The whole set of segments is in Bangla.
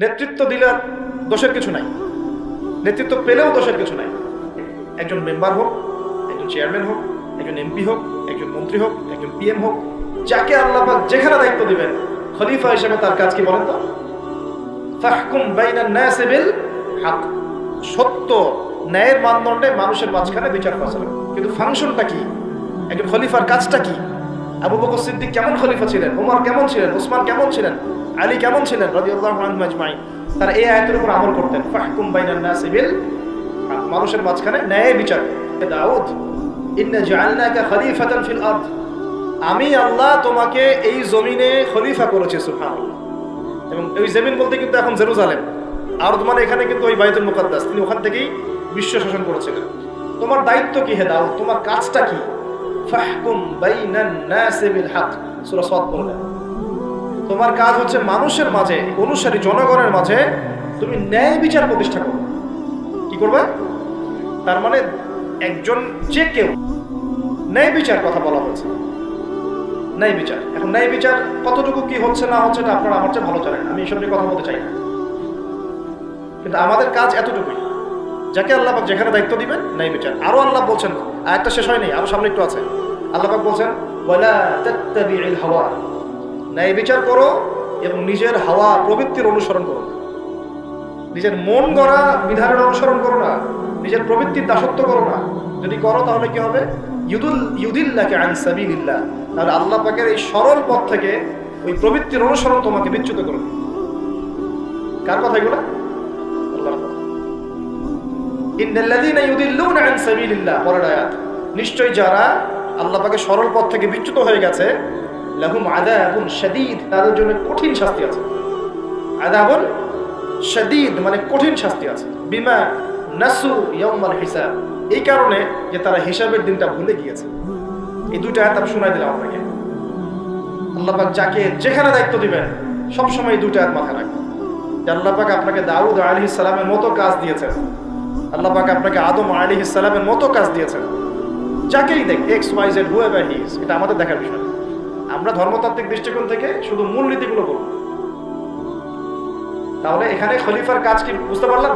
নেতৃত্ব দিলে দোষের কিছু নাই, নেতৃত্ব পেলেও দোষের কিছু নাই। একজন মেম্বার হোক, একজন চেয়ারম্যান হোক, একজন এমপি হোক, একজন মন্ত্রী হোক, একজন পিএম হোক, যাকে আল্লাহ পাক যেখানে দায়িত্ব দিবেন, খলিফা হিসেবে তার কাজ কি বলেন তো? ফাহকুম বাইনান নাসি বিল হক, সত্য ন্যায়ের মানদণ্ডে মানুষের মাঝখানে বিচার ফয়সালা। কিন্তু ফাংশনটা কি? একজন খলিফার কাজটা কি? আবু বকর সিদ্দিক কেমন খলিফা ছিলেন, ওমর কেমন ছিলেন, ওসমান কেমন ছিলেন, আলী কেমন ছিলেন রাদিয়াল্লাহু আনহুম আজমাইন? তারা এই আয়াতের উপর আমল করতেন, ফাহকুম বাইনান নাসি বিল হক, মানুষের মাঝখানে ন্যায় বিচার। দাউদ, ইন্না জাআলনাকা খলিফাতান ফিল আরদ, আমি আল্লাহ তোমাকে এই জমিনে খলিফা করেছি, সুবহানাল্লাহ। এবং ওই জমিন বলতে কিন্তু এখন জেরুজালেম, আরদ মানে এখানে কিন্তু ওই বাইতুল মুকাদ্দাস, তিনি ওখান থেকেই বিশ্ব শাসন করেছিলেন। তোমার দায়িত্ব কি হে দাউদ, তোমার কাজটা কি? ফাহকুম বাইনান নাসি বিল হক, সূরা সাদ বললেন তোমার কাজ হচ্ছে মানুষের মাঝে, অনুসারী জনগণের মাঝে তুমি ন্যায় বিচার প্রতিষ্ঠা করো। কি করবে? তার মানে একজন যে কেউ ন্যায় বিচার কথা বলা হয়েছে, ন্যায় বিচার। এখন ন্যায় বিচার কতটুকু কি হচ্ছে না হচ্ছে এটা আপনারা আমার চেয়ে ভালো জানেন, আমি এইসব নিয়ে কথা বলতে চাই না। কিন্তু আমাদের কাজ এতটুকুই, যাকে আল্লাহ পাক যেখানে দায়িত্ব দিবেন ন্যায় বিচার। আরো আল্লাহ বলছেন, আয়াতটা শেষ হয়নি, আরো সামনে একটু আছে। আল্লাহ পাক বলছেন ওয়ালা তাত্তাবিউল হাওয়া, ন্যায় বিচার করো এবং নিজের হাওয়া প্রবৃত্তির অনুসরণ করো। নিজের মন গড়া বিধানের অনুসরণ করো না, নিজের প্রবৃত্তির দাসত্ব করো না। যদি করো তাহলে কি হবে? ইউদিল্লাকা আন সাবিলিল্লাহ, তাহলে আল্লাহ পাকের এই সরল পথ থেকে ওই প্রবৃত্তির অনুসরণ তোমাকে বিচ্যুত করবে। কার কথা এগুলো? আল্লাহর কথা। ইন্নাল্লাযীনা ইউদিল্লুনা আন সাবিলিল্লাহ, পরের আয়াত, নিশ্চয়ই যারা আল্লাহ পাকের সরল পথ থেকে বিচ্যুত হয়ে গেছে, লাহুম আযাবুন শাদীদ, তাদের জন্য কঠিন শাস্তি আছে। আযাবুন শাদীদ মানে কঠিন শাস্তি আছে। বিমা নাসু ইয়াউমাল হিসাব, এই কারণে যে তারা হিসাবের দিনটা ভুলে গিয়েছে। এই দুইটা আয়াত আমি শোনাই দিলাম আপনাকে। আল্লাহ পাক যাকে যেখানে দায়িত্ব দিবেন সব সময় এই দুইটা আয়াত মাথায় রাখবেন। যে আল্লাহ পাক আপনাকে দাউদ আলাইহিস সালামের মতো কাজ দিয়েছেন, আল্লাহ পাক আপনাকে আদম আলাইহিস সালামের মতো কাজ দিয়েছেন। যাকেই দেখ, x y z whoever he is, এটা আমাদের দেখার বিষয়। আমরা ধর্মতাত্ত্বিক দৃষ্টিকোণ থেকে শুধু মূলনীতিগুলো বলব। তাহলে এখানে খলিফার কাজ কি বুঝতে পারলাম?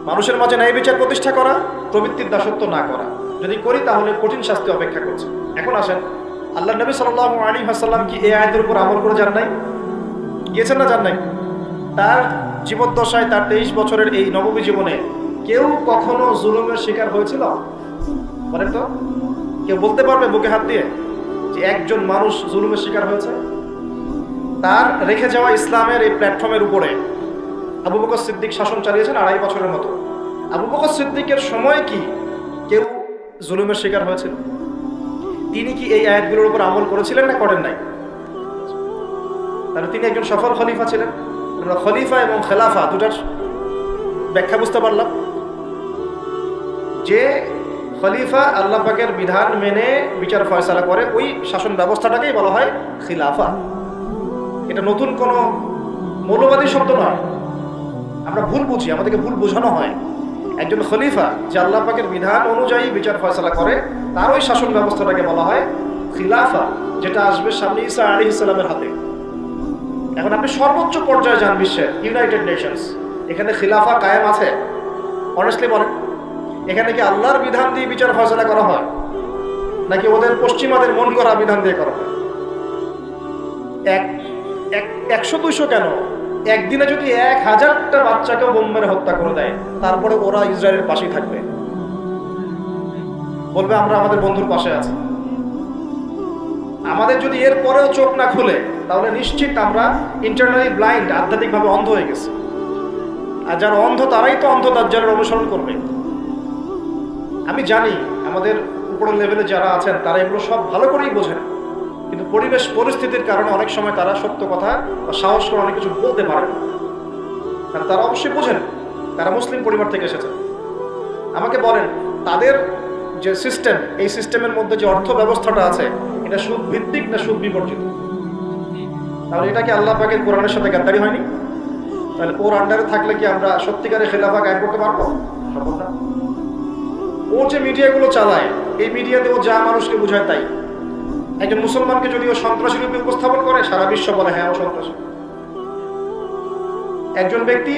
মানুষের মাঝে ন্যায় বিচার প্রতিষ্ঠা করা, প্রবৃত্তির দাসত্ব না করা। যদি করি তাহলে কঠিন শাস্তি অপেক্ষা করছে। এখন আসেন, আল্লাহ নবী সাল্লাল্লাহু আলাইহি ওয়াসাল্লাম কি এই আয়াতের উপর আমল করে যান নাই? গিয়েছেন না যান নাই? তার জীবদ্দশায়, তার 23 বছরের এই নববী জীবনে কেউ কখনো জুলুমের শিকার হয়েছিল? বলেন তো, কেউ বলতে পারবে বুকে হাত দিয়ে যে একজন মানুষ জুলুমের শিকার হয়েছে? তার রেখে যাওয়া ইসলামের এই প্ল্যাটফর্মের উপরে আবু বকর সিদ্দিক শাসন চালিয়েছেন 2.5 বছরের মতো। আবু বকর সিদ্দিকের সময় কি কেউ জুলুমের শিকার হয়েছিল? তিনি কি এই আয়াতগুলোর উপর আমল করেছিলেন না করেন নাই? তাহলে তিনি একজন সফল খলিফা ছিলেন। আমরা খলিফা এবং খেলাফা দুটার ব্যাখ্যা বুঝতে পারলাম। যে খলিফা আল্লাহ পাকের বিধান মেনে বিচার ফয়সালা করে, ওই শাসন ব্যবস্থাটাকেই বলা হয় খিলাফা। এটা নতুন কোনো মৌলবাদী শব্দ নয়, আমরা ভুল বুঝি, আমাদেরকে ভুল বোঝানো হয়। একজন খলিফা যে আল্লাহ পাকের বিধান অনুযায়ী বিচার ফয়সালা করে, তার ওই শাসন ব্যবস্থাটাকে বলা হয় খিলাফা, যেটা আসবে সামনে ঈসা আলাইহিস সালামের হাতে। এখন আপনি সর্বোচ্চ পর্যায়ে যান বিশ্বের, ইউনাইটেড নেশনস, এখানে খিলাফা কায়েম আছে? অনেস্টলি বলেন, এখানে কি আল্লাহর বিধান দিয়ে বিচার ফয়সালা করা হয়, নাকি ওদের পশ্চিমাদের মন করা বিধান দিয়ে করা হয়? 100-200 কেন, একদিনে যদি 1000টা বাচ্চাকেও বোম মেরে হত্যা করে দেয়, তারপরে ওরা ইসরায়েলের পাশেই থাকবে, বলবে আমরা আমাদের বন্ধুর পাশে আছি। আমাদের যদি এর পরেও চোখ না খুলে, তাহলে নিশ্চিত আমরা ইন্টারনালি ব্লাইন্ড, আধ্যাত্মিকভাবে অন্ধ হয়ে গেছি। আর যারা অন্ধ তারাই তো অন্ধ দাজ্জালের অনুসরণ করবে। আমি জানি আমাদের উপরের লেভেলে যারা আছেন তারা এগুলো সব ভালো করেই বোঝেন, কিন্তু পরিবেশ পরিস্থিতির কারণে অনেক সময় তারা সত্য কথা বা সাহস করে অনেক কিছু বলতে পারে না। কারণ তারা অবশ্যই বোঝেন, তারা মুসলিম পরিবার থেকে এসেছেন। আমাকে বলেন, তাদের যে সিস্টেম, এই সিস্টেমের মধ্যে যে অর্থ ব্যবস্থাটা আছে, এটা সুদ ভিত্তিক না সুদ বিবর্জিত? তাহলে এটা কি আল্লাহ পাকের কোরআনের সাথে গাদ্দারি হয়নি? তাহলে ওর আন্ডারে থাকলে কি আমরা সত্যিকারের খেলাফা কায়েম করতে পারবো? সম্ভব না। ও যে মিডিয়াগুলো চালায়, এই মিডিয়াতে ও যা মানুষকে বোঝায় তাই। একজন মুসলমানকে যদি ও সন্ত্রাসী রূপে উপস্থাপন করে, সারা বিশ্ব বলে হ্যাঁ ও সন্ত্রাসী। একজন ব্যক্তি,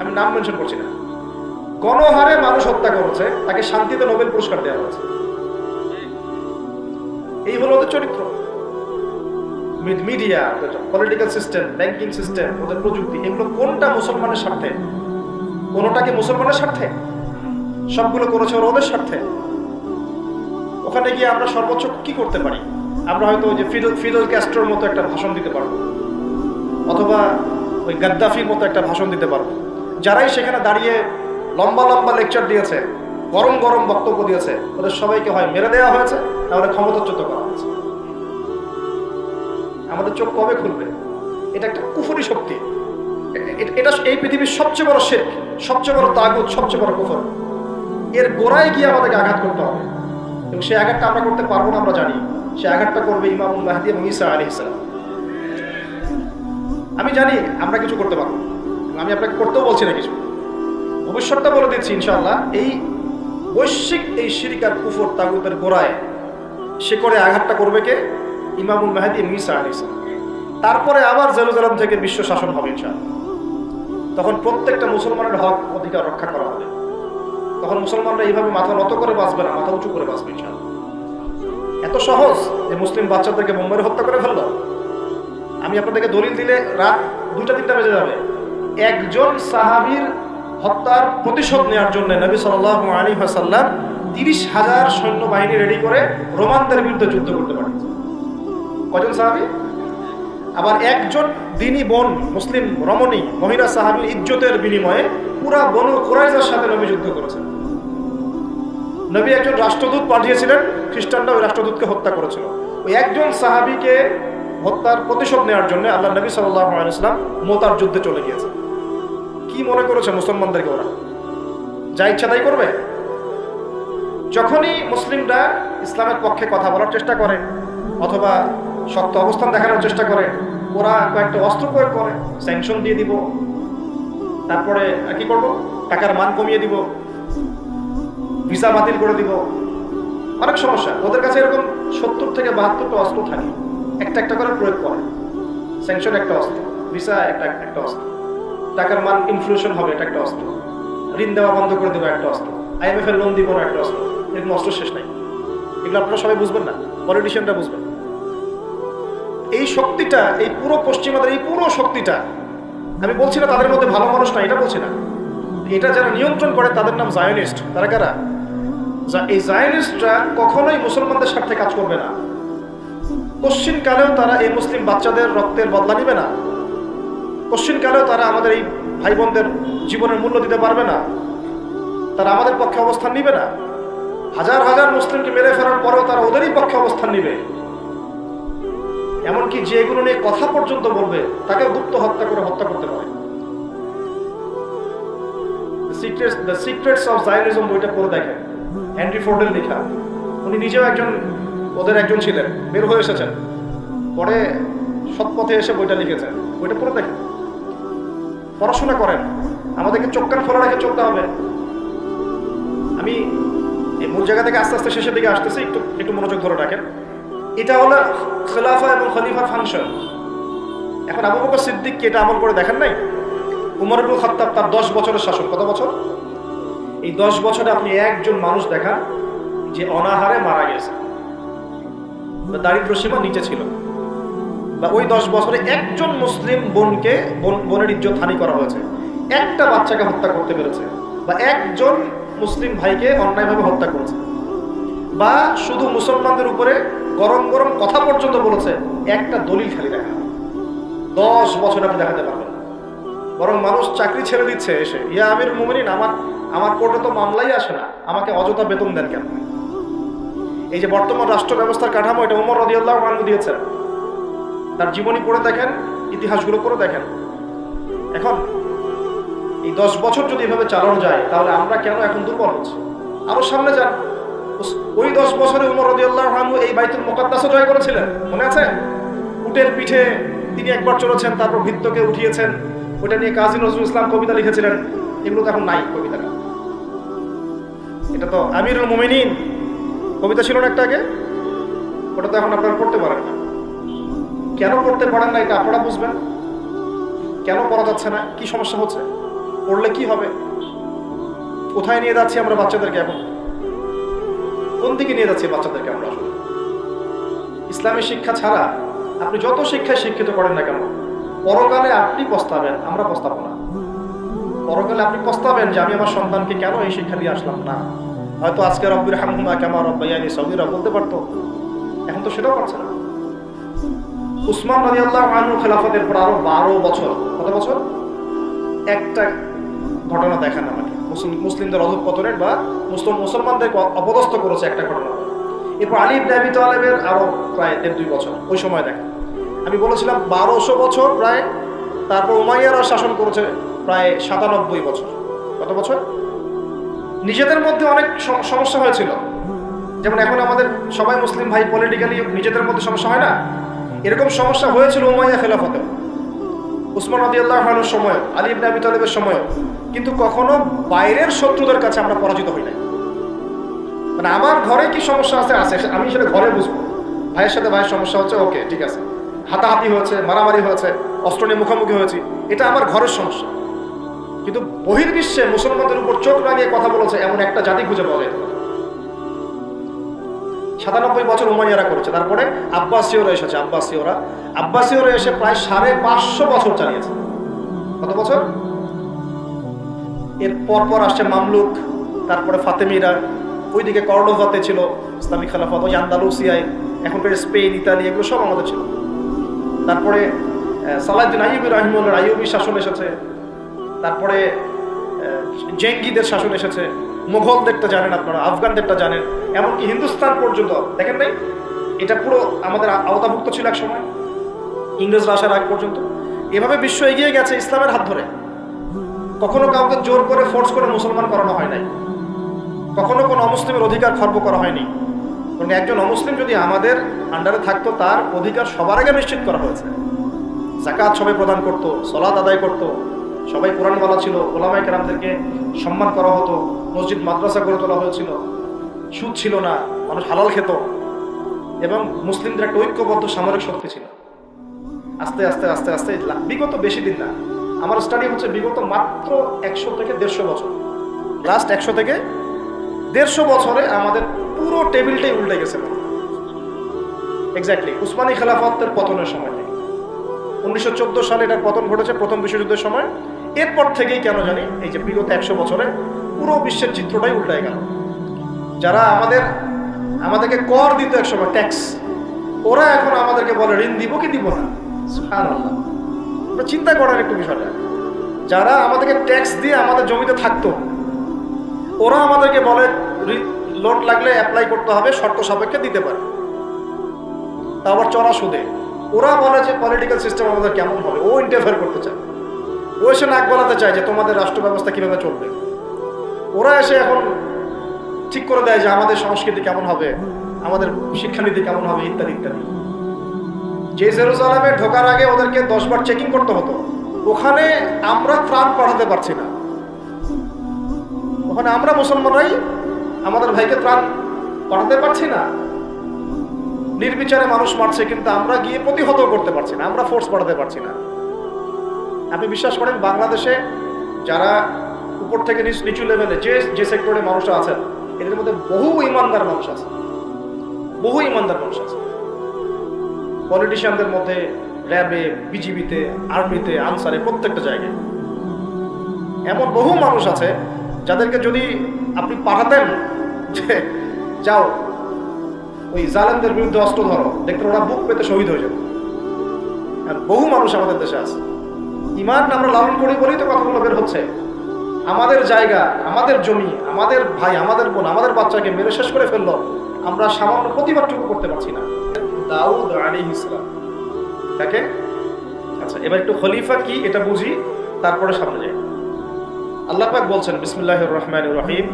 আমি নাম মেনশন করছি না, গণহারে মানুষ হত্যা করেছে, তাকে শান্তিতে নোবেল পুরস্কার দেওয়া হয়েছে। এই হলো ওদের চরিত্র। Media, political system, banking system, ওদের প্রযুক্তি, এগুলো কোনটা মুসলমানের স্বার্থে? কোনটা কি মুসলমানের স্বার্থে? সবগুলো করেছে ওদের স্বার্থে। ওখানে গিয়ে আমরা সর্বোচ্চ কি করতে পারি? আমরা হয়তো ওই যে ফিডেল ক্যাস্ট্রোর মতো একটা ভাষণ দিতে পারবো, অথবা ওই গাদ্দাফির মতো একটা ভাষণ দিতে পারবো। যারাই সেখানে দাঁড়িয়ে লম্বা লম্বা লেকচার দিয়েছে, গরম গরম বক্তব্য দিয়েছে, ওদের সবাইকে হয় মেরে দেওয়া হয়েছে, নাহলে ক্ষমতাচ্যুত করা হয়েছে। আমাদের চোখ কবে খুলবে? এটা একটা কুফরি শক্তি। এটা এই পৃথিবীর সবচেয়ে বড় শিরক, সবচেয়ে বড় তাগুত, সবচেয়ে বড় কুফর। এর গোড়ায় গিয়ে আমাদেরকে আঘাত করতে হবে, এবং সেই আঘাতটা আমরা করতে পারবো না, আমরা জানি। সে আঘাতটা করবে ইমামুল মাহদী এবং ঈসা আলাইহিস সালাম। আমি জানি আমরা কিছু করতে পারবো, আমি আপনাকে করতেও বলছি না কিছু, ভবিষ্যৎটা বলে দিচ্ছি ইনশাআল্লাহ। এই বৈশ্বিক এই শিরক আর কুফর তাগুতের গোড়ায় সে করে আঘাতটা করবে কে? ইমামুল মাহদী এবং ঈসা আলাইহিস সালাম। তারপরে আবার জেরুজালেম থেকে বিশ্ব শাসন হবে ইনশাআল্লাহ। তখন প্রত্যেকটা মুসলমানের হক অধিকার রক্ষা করা হবে। তখন মুসলমানরা এইভাবে মাথা নত করে বাঁচবে না, মাথা উঁচু করে বাঁচবে ইনশাআল্লাহ। এত সহজ যে মুসলিম বাচ্চাদেরকে বোম্বারে হত্যা করে ফেললো। আমি আপনাদেরকে দলিল দিলে রাত 2টা-3টা বেজে যাবে। একজন সাহাবীর হত্যার প্রতিশোধ নেওয়ার জন্য নবী সাল্লাল্লাহু আলাইহি ওয়াসাল্লাম 30,000 সৈন্যবাহিনী রেডি করে রোমানদের বিরুদ্ধে যুদ্ধ করতে পারেন। কজন সাহাবী? আবার একজন দিনী বোন, মুসলিম রমণী মহিলা সাহাবীর ইজ্জতের বিনিময়ে পুরা বনু কুরাইজার সাথে নবী যুদ্ধ করেছেন। নবী একজন রাষ্ট্রদূত পাঠিয়েছিলেন, খ্রিস্টানরা ওই রাষ্ট্রদূতকে হত্যা করেছিল। ওই একজন সাহাবীকে হত্যার প্রতিশোধ নেওয়ার জন্য আল্লাহ নবী সাল্লাল্লাহু আলাইহি ওয়াসাল্লাম মুতার যুদ্ধে চলে গিয়েছে। কি মনে করেছে মুসলমানদেরকে ওরা যা ইচ্ছা তাই করবে? যখনই মুসলিমরা ইসলামের পক্ষে কথা বলার চেষ্টা করে অথবা শক্ত অবস্থান দেখানোর চেষ্টা করে, ওরা কয়েকটা অস্ত্র প্রয়োগ করে, স্যাংশন দিয়ে দিব, তারপরে কি করব, টাকার মান কমিয়ে দিব, ভিসা বাতিল করে দিব, অনেক সমস্যা। ওদের কাছে এরকম 70 থেকে 72টা অস্ত্র থাকে, একটা একটা করে প্রয়োগ করে। স্যাংশন একটা অস্ত্র, ভিসা একটা অস্ত্র, টাকার মান ইনফ্লেশন হবে এটা একটা অস্ত্র, ঋণ দেওয়া বন্ধ করে দেবো একটা অস্ত্র, IMF এর লোন দিব না একটা অস্ত্র। এরকম অস্ত্র শেষ নাই। এগুলো আপনারা সবাই বুঝবেন না, পলিটিশিয়ানরা বুঝবেন। এই শক্তিটা, এই পুরো পশ্চিমাদের এই পুরো শক্তিটা, আমি বলছি না তাদের মধ্যে ভালো মানুষ না, এটা বলছি না। এটা যারা নিয়ন্ত্রণ করে তাদের নাম জায়নিস্ট। তারা কারা? এই জায়নিস্টরা কখনোই মুসলমানদের স্বার্থে কাজ করবে না। কশ্চিনকালেও তারা এই মুসলিম বাচ্চাদের রক্তের বদলা নিবে না। কশ্চিনকালেও তারা আমাদের এই ভাই বোনদের জীবনের মূল্য দিতে পারবে না। তারা আমাদের পক্ষে অবস্থান নিবে না। হাজার হাজার মুসলিমকে মেরে ফেলার পরেও তারা ওদেরই পক্ষে অবস্থান নিবে। এমনকি যেগুলো নিয়ে কথা পর্যন্ত বলবে তাকেও গুপ্ত হত্যা করে হত্যা করতে পারে। দ্য সিক্রেটস অফ জায়নিজম বইটা পড়ে দেখেন, হেনরি ফোর্ডের লেখা। উনি নিজেও ওদের একজন ছিলেন, বের হয়ে এসেছেন, পরে সৎপথে এসে বইটা লিখেছেন। বইটা পড়ে দেখেন, পড়াশোনা করেন। আমাদেরকে চোখ কান খোলা রেখে চলতে হবে। আমি এই মূল জায়গা থেকে আস্তে আস্তে শেষের দিকে আসতেছি, একটু মনোযোগ ধরে রাখেন। এটা হলো খেলাফা এবং খলিফার ফাংশন। এখন আবু বকর সিদ্দিককে এটা আমল করে দেখেন নাই? উমর ইবনুল খাত্তাব, তার 10 বছরের শাসন, কত বছর? এই 10 বছরে আপনি একজন মানুষ দেখান যে অনাহারে মারা গেছে, দারিদ্র সীমা নিচে ছিল, বা ওই 10 বছরে একজন মুসলিম বোনের ইজ্জত হানি করা হয়েছে, একটা বাচ্চাকে হত্যা করতে পেরেছে, বা একজন মুসলিম ভাইকে অন্যায়ভাবে হত্যা করেছে, বা শুধু মুসলমানদের উপরে গরম গরম কথা পর্যন্ত বলেছে, একটা দলিল খালি দেখা 10 বছর আপনি দেখাতে পারবেন। বরং মানুষ চাকরি ছেড়ে দিচ্ছে এসে, ইয়া আমিরুল মুমিনিন, আমার কোর্টে তো মামলাই আসে না, আমাকে অযথা বেতন দেন কেন? এই যে বর্তমান রাষ্ট্র ব্যবস্থার কাঠামো, এটা ওমর রাদিয়াল্লাহু আনহু দিয়েছেন। তার জীবনী পড়ে দেখেন, ইতিহাসগুলো পড়ে দেখেন। এখন এই 10 বছর যদি এভাবে চালানো যায়, তাহলে আমরা কেন এখন দুর্বল হচ্ছি? আরো সামনে যান, ওই 10 বছরে ওমর রাদিয়াল্লাহু আনহু এই বাইতুল মুকাদ্দাসও জয় করেছিলেন, মনে আছে? উটের পিঠে তিনি একবার চড়েছেন, তারপর ভিত্তকে উঠিয়েছেন। ওটা নিয়ে কাজী নজরুল ইসলাম কবিতা লিখেছিলেন। এগুলো তো এখন নাই কবিতাটা। এটা তো আমিরুল মুমিনিন কবিতা ছিল না একটা আগে, ওটা তো এখন আপনারা পড়তে পারেন না। কেন পড়তে পারেন না এটা আপনারা বুঝবেন। কেন পড়া যাচ্ছে না, কি সমস্যা হচ্ছে, পড়লে কি হবে, কোথায় নিয়ে যাচ্ছি আমরা বাচ্চাদেরকে, এখন কোন দিকে নিয়ে যাচ্ছি বাচ্চাদেরকে আমরা? আসলে ইসলামী শিক্ষা ছাড়া আপনি যত শিক্ষায় শিক্ষিত করেন না কেন, পরকালে আপনি পস্তাবেন, আমরা পস্তাবো না। পরকালে আপনি পস্তাবেন যে আমি আমার সন্তানকে কেন এই শিক্ষা দিয়ে আসলাম না। হয়তো আজকে রব্বির হামহুমা কামা রাব্বায়ানি সগীরা বলতে পারতো, এখন তো সেটাও পারছে না। উসমান রাদিয়াল্লাহু আনহু খেলাফতের পর আরো 12 বছর, কত বছর? একটা ঘটনা দেখেন আমাকে, মুসলিমদের অধঃপতনের বা মুসলমানদেরকে অপদস্থ করেছে একটা ঘটনা। এরপর আলী ইবনে আবি তালেবের আরো প্রায় 1.5-2 বছর, ওই সময় দেখেন। আমি বলেছিলাম 1200 বছর প্রায়। তারপর উমাইয়ারা শাসন করেছে প্রায় 97 বছর। কত বছর? নিজেদের মধ্যে অনেক সমস্যা হয়েছিল, যেমন এখন আমাদের সবাই মুসলিম ভাই, পলিটিক্যালি নিজেদের মধ্যে সমস্যা হয় না, এরকম সমস্যা হয়েছিল উমাইয়া খেলাফতে, উসমান রাদিয়াল্লাহু আনহুর সময়, আলী ইবনে আবি তালেবের সময়। কিন্তু কখনো বাইরের শত্রুদের কাছে আমরা পরাজিত হই নাই। মানে আমার ঘরে কি সমস্যা আছে, আমি সেটা ঘরে বুঝবো। ভাইয়ের সাথে ভাইয়ের সমস্যা হচ্ছে, ওকে ঠিক আছে, হাতাহাতি হয়েছে, মারামারি হয়েছে, অস্ত্র নিয়ে মুখোমুখি হয়েছি, এটা আমার ঘরের সমস্যা। কিন্তু বহির্বিশ্বে মুসলমানদের উপর চোখ রাঙিয়ে কথা বলেছে এমন একটা জাতি খুঁজে পাওয়া যায়। 97 বছর উমাইয়ারা করেছে। তারপরে আব্বাসীয়রা এসেছে, আব্বাসীয়রা এসে প্রায় 550 বছর চালিয়েছে। কত বছর? এর পর আসছে মামলুক, তারপরে ফাতেমিরা, ওইদিকে কর্ডোভাতে ছিল ইসলামিক খেলাফত, ওই আন্দালুসিয়ায়, এখনকার স্পেন, ইতালি, এগুলো সব আমাদের ছিল। তারপরে সালাহউদ্দিন আইয়ুবী রাহিমাহুল্লাহ আইয়ুবী শাসন এসেছে, তারপরে জেঙ্গিদের শাসন এসেছে, মুঘলদেরটা জানেন আপনারা, আফগানদেরটা জানেন, এমনকি হিন্দুস্তান পর্যন্ত দেখেন নাই, এটা পুরো আমাদের আওতাভুক্ত ছিল এক সময়, ইংরেজরা আসার আগ পর্যন্ত। এভাবে বিশ্ব এগিয়ে গেছে ইসলামের হাত ধরে। কখনো কাউকে জোর করে ফোর্স করে মুসলমান করানো হয় নাই, কখনো কোনো অমুসলিমের অধিকার খর্ব করা হয়নি। কারণ একজন অমুসলিম যদি আমাদের আন্ডারে থাকতো, তার অধিকার সবার আগে নিশ্চিত করা হয়েছে। যাকাত সবাই প্রদান করত, সালাত আদায় করত, সবাই কোরআনওয়ালা ছিল, ওলামায়ে কেরামদেরকে সম্মান করা হতো, মসজিদ মাদ্রাসা গড়ে তোলা হয়েছিল, সুদ ছিল না, মানুষ হালাল খেত, এবং মুসলিমদের একটা ঐক্যবদ্ধ সামরিক শক্তি ছিল। আস্তে আস্তে আস্তে আস্তে বিগত বেশি দিন না, আমার স্টাডি হচ্ছে বিগত মাত্র 100 থেকে 150 বছর, লাস্ট 100 থেকে 150 বছরে আমাদের পুরো টেবিলটাই উল্টে গেছে। এক্স্যাক্টলি উসমানী খেলাফতের পতনের সময় থেকে 1914 সালে এটার পতন ঘটেছে, প্রথম বিশ্বযুদ্ধের সময়। এরপর থেকেই কেন জানি এই যে বিগত 100 বছরে পুরো বিশ্বের চিত্রটাই উল্টায় গেল। যারা আমাদেরকে কর দিত একসময়, ট্যাক্স, ওরা এখন আমাদেরকে বলে ঋণ দিব কি দিব না। সুবহানাল্লাহ, চিন্তা করার একটু বিষয়টা। যারা আমাদেরকে ট্যাক্স দিয়ে আমাদের জমিতে থাকতো, ওরা আমাদেরকে বলে লোন লাগলে অ্যাপ্লাই করতে হবে, শর্ত সাপেক্ষে দিতে পারে, তা আবার চড়া সুদে। ওরা বলে যে পলিটিক্যাল সিস্টেম আমাদের কেমন হবে, ও ইন্টারফেয়ার করতে চায়, ও এসে নাক গলাতে চায় যে তোমাদের রাষ্ট্র ব্যবস্থা কিভাবে চলবে। ওরা এসে এখন ঠিক করে দেয় যে আমাদের সংস্কৃতি কেমন হবে, আমাদের শিক্ষানীতি কেমন হবে, ইত্যাদি ইত্যাদি। যে জেরুজালেমে ঢোকার আগে ওদেরকে 10 বার চেকিং করতে হতো, ওখানে আমরা ত্রাণ পাঠাতে পারছি না, ওখানে আমরা মুসলমানরাই আমাদের ভাইকে ত্রাণ পাঠাতে পারছি না। নির্বিচারে মানুষ মারছে, কিন্তু আমরা গিয়ে প্রতিহত করতে পারছি না, আমরা ফোর্স পাঠাতে পারছি না। আপনি বিশ্বাস করেন, বাংলাদেশে যারা উপর থেকে নিচু লেভেলে যে সেক্টরে মানুষরা আছেন, এদের মধ্যে বহু ইমানদার মানুষ আছে, বহু ইমানদার মানুষ আছে। পলিটিশিয়ানদের মধ্যে, র্যাবে, বিজিবিতে, আর্মিতে, আনসারে, প্রত্যেকটা জায়গায় এমন বহু মানুষ আছে যাদেরকে যদি আপনি পাঠাতেন যে যাও ওই জালেমদের বিরুদ্ধে অস্ত্র ধরো, দেখতে ওরা বুক পেতে শহীদ হয়ে যাবে। বহু মানুষ আমাদের দেশে আছে, ইমান আমরা লালন করি বলেই তো কথাগুলো বের হচ্ছে। আমাদের জায়গা, আমাদের জমি, আমাদের ভাই, আমাদের বোন, আমাদের বাচ্চাকে মেরে শেষ করে ফেললো, আমরা সামান্য প্রতিবাদটুকু করতে পারছি না। দাউদ আলাইহিস সালাম তাকে, আচ্ছা এবার একটু খলিফা কি এটা বুঝি, তারপরে সামনে যাই। আল্লাহ পাক বলছেন বিসমিল্লাহির রহমানির রহিম,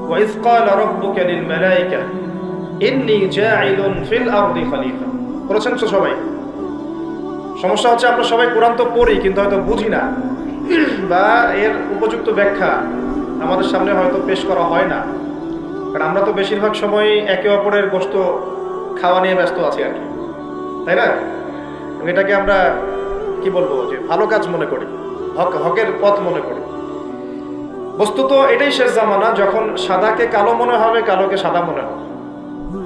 ওয়া ইয ক্বালা রাব্বুকা লিল মালায়েকা ইন্নী জাঈলুন ফিল আরদি খলিফা। বলেছেন তো সবাই। সমস্যা হচ্ছে আমরা সবাই কোরআন তো পড়ি, কিন্তু হয়তো বুঝি না, বা এর উপযুক্ত ব্যাখ্যা আমাদের সামনে হয়তো পেশ করা হয় না, কারণ আমরা তো বেশিরভাগ সময় একে অপরের গোশত খাওয়া নিয়ে ব্যস্ত আছি আর কি, তাই না? এটাকে আমরা কি বলবো, যে ভালো কাজ মনে করি, হকের পথ মনে করি। বস্তুত এটাই শেষ জামানা, যখন সাদাকে কালো মনে হবে, কালোকে সাদা মনে হবে,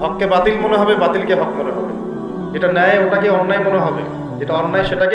হককে বাতিল মনে হবে, বাতিলকে হক মনে হবে, যেটা ন্যায় ওটাকে অন্যায় মনে হবে, যেটা অন্যায় সেটাকে